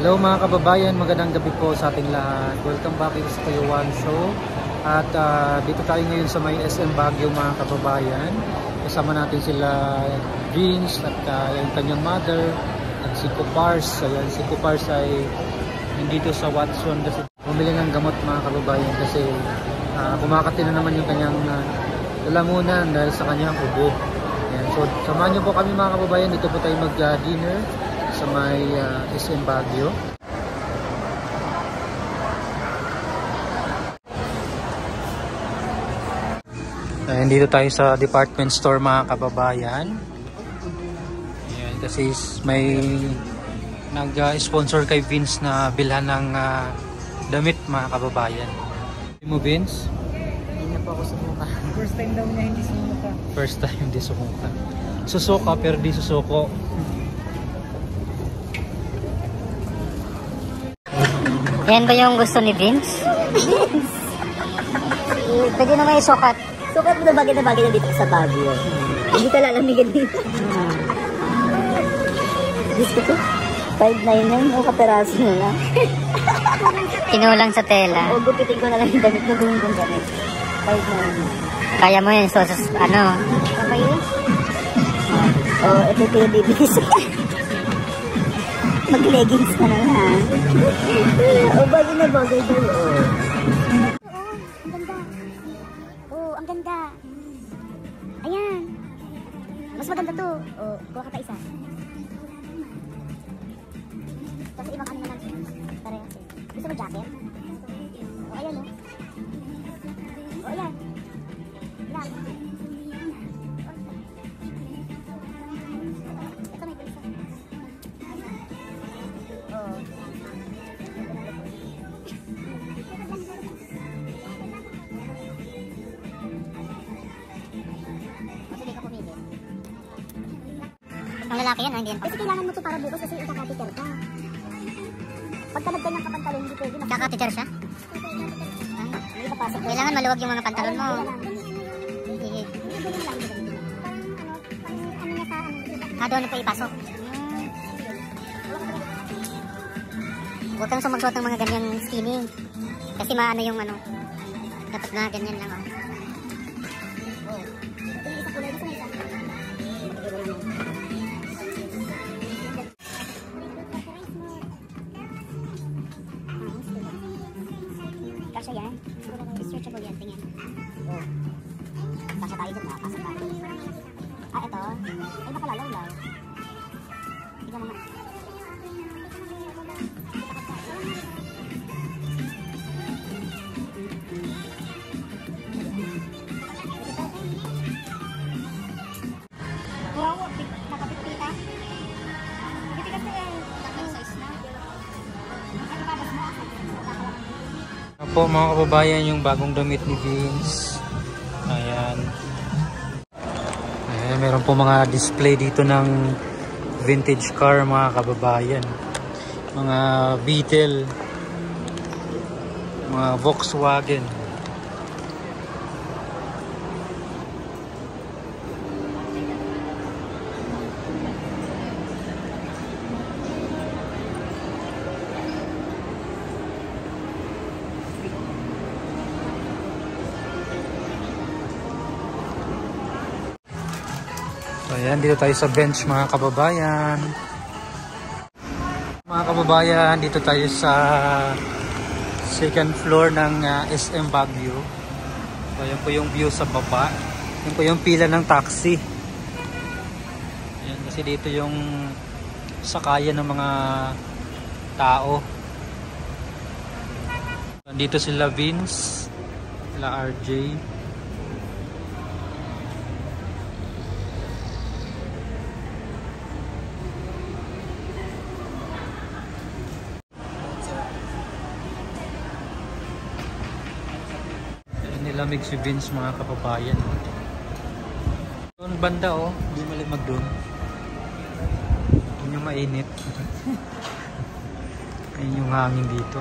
Hello mga kababayan, magandang gabi po sa ating lahat. Welcome back sa Kuya Juan Show. At dito tayo ngayon sa may SM Baguio mga kababayan. Kasama natin sila Vince at yung kanyang mother at si Kupars. Ayan, si Kupars ay nandito sa Watson kasi bumili ng gamot mga kababayan kasi kumakati na naman yung kanyang lalamunan dahil sa kanyang ubo. Ayan, so samahan niyo po kami mga kababayan, dito po tayo mag-dinner sa may SM Baguio. Ayan, dito tayo sa department store mga kababayan. Ayan, kasi may nag-sponsor kay Vince na bilhan ng damit mga kababayan. Hindi mo Vince? Hindi na po ako sumuka. First time daw niya hindi sumuka. First time hindi sumuka. Susuka pero di susuko. Yan ba yung gusto ni Vince? Pwede naman isukat. Sukat mo na bagay na dito sa Baguio. Hindi ka lalamigan dito. Diyos ko to. 5'9" yan. O kaperaso na lang. Kinulang sa tela. O gupitin ko na lang yung damit na gumugong kami. 5'9". Kaya mo yun. So, ano? Okay yun? O, ito yung pinabibigis. Mag-leggings na lang ha. O, bagay na bagay doon. O. Ang ganda. Ayan. Mas maganda to. O, kuha ka pa isa. Kasi ibang ano naman. Parehas eh. Gusto mo jacket? O, ayan o. O, ayan. Lang. Ito may bulsa. O. Ang lalaki yan, hindi yan. Kasi kailangan mo to para bukas kasi ikaka-teacher ka. Pagka nagganyan ka pantalon, hindi pwede. Kaka-teacher siya? Hindi papasok. Kailangan maluwag yung mga pantalon mo. Doon pa ipasok. Huwag kang sumagsuot ng mga ganyang skinny. Kasi maano yung ano. Dapat na ganyan lang. Kasya yan. Stretchable yan. Tingin. Oh. Kasya tayo dyan. Nakapasok tayo. Ito. Ay, makalalaw-law. Tignan mo nga. Wow, nakapitpita. Pitigas na yan. Takang size na. Ano ba, mas mo? Po mga kababayan, yung bagong damit ni Vince. Ayan. Ayan, meron po mga display dito ng vintage car mga kababayan. Mga Beetle, mga Volkswagen. Ayan, dito tayo sa bench mga kababayan. Mga kababayan, dito tayo sa second floor ng SM Baguio. So, ayan po yung view sa baba. Ayan po yung pila ng taxi. Ayan, kasi dito yung sakayan ng mga tao. Dito sila Vince, sila RJ. Nilamig si Vince mga kababayan. Doon banda oh, hindi malimag doon. Doon yung mainit. Ayun yung hangin dito.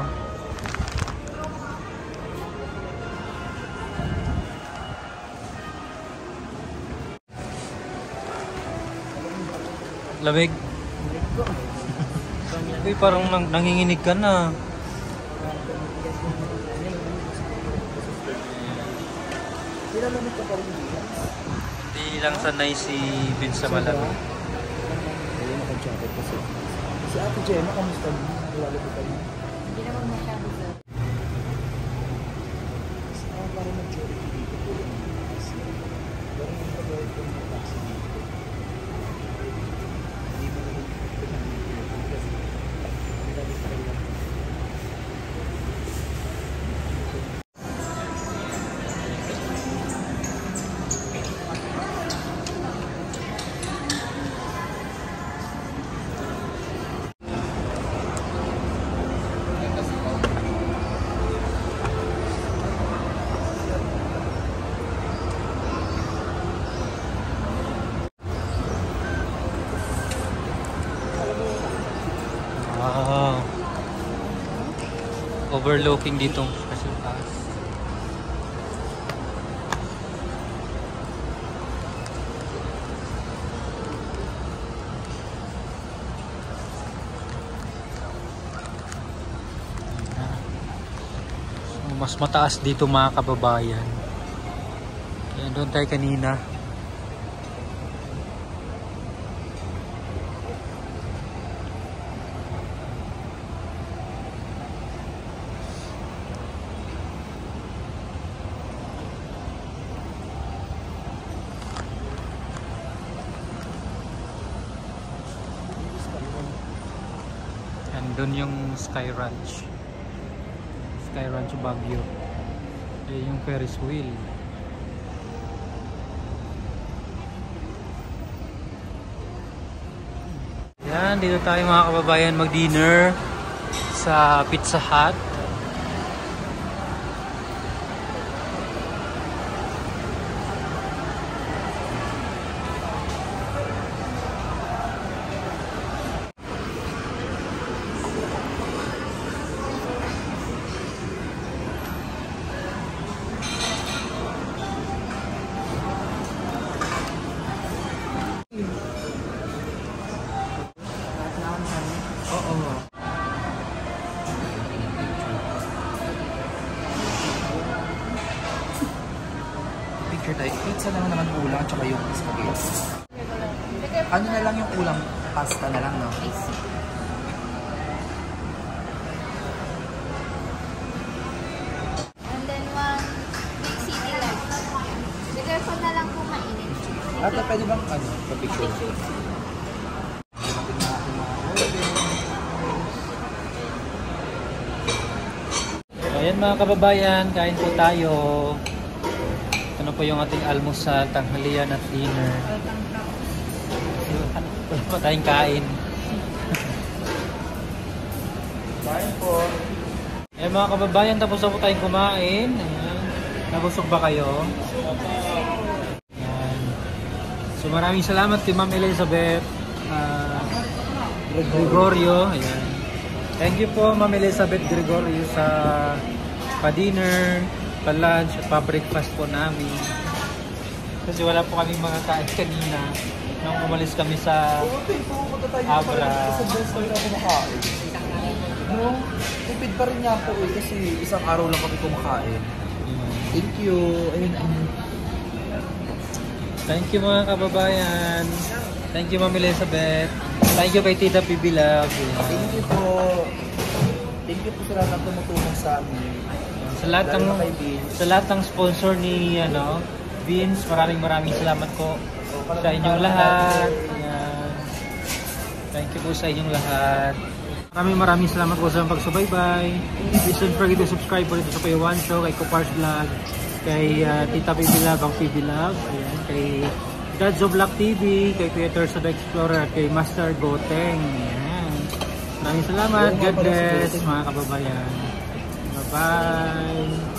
Lamig. Uy, parang nanginginig ka na. Hindi lang sanay si Vince sa malamig. Ayun, naka-jacket kasi. Si Ate Gemma, kamusta mo? Nilalabot ka niya? Hindi naman masyado sir. Parang majority dito po yung taxi. Parang yung pag-awit ko ng taxi dito. Hindi mo naman pinag-awit kasi nilalabot ka lang. Wow. Overlooking ditong special pass. So, mas mataas dito mga kababayan. Yan, doon tayo kanina. Doon yung Sky Ranch. Sky Ranch Baguio. Yung Ferris wheel. Yan, dito tayo mga kababayan mag-dinner sa Pizza Hut. Picture tayo. Pizza na lang naman ulam at saka yung spaghetti. Ano na lang yung ulam? Pasta na lang, no? And then one big city life. Bigay ko na lang po mainit. Ate, pwede bang pa-picture? Ayan mga kababayan, kain po tayo. Ano po yung ating almusal, tanghalian at dinner. Wala pa tayong kain. Kain po. Ayan mga kababayan, tapos na po tayong kumain. Ayan. Nabusog ba kayo? Ayan. So maraming salamat kay Ma'am Elizabeth Gregorio. Ayan. Thank you po Ma'am Elizabeth Gregorio sa pa-dinner, pa-lunch at pa-breakfast po namin. Kasi wala po kaming mga kain kanina nung umalis kami sa Abra. Sa best na ako kumakain. No, tipid pa rin niya ako kasi isang araw lang kami kumakain. Thank you. Ayun. Thank you mga kababayan. Thank you Ma'am Elizabeth. Thank you kay Tita PB Love. Thank you po. Thank you po sa lahat ng tumutulong sa amin. Sa lahat ng sponsor ni Vince, maraming salamat po sa inyong lahat. Ayan. Thank you po sa inyong lahat. Maraming salamat po sa pagsubaybay. Please don't forget to subscribe po dito sa Payawan Show, kay Kupars Vlog, kay Tita PB Love, ang PB Love, ayan, kay Gods of Luck TV, kay Creator sa The Explorer, at kay Master Goteng. Ayan. Maraming salamat. God bless mga kababayan. Bye-bye.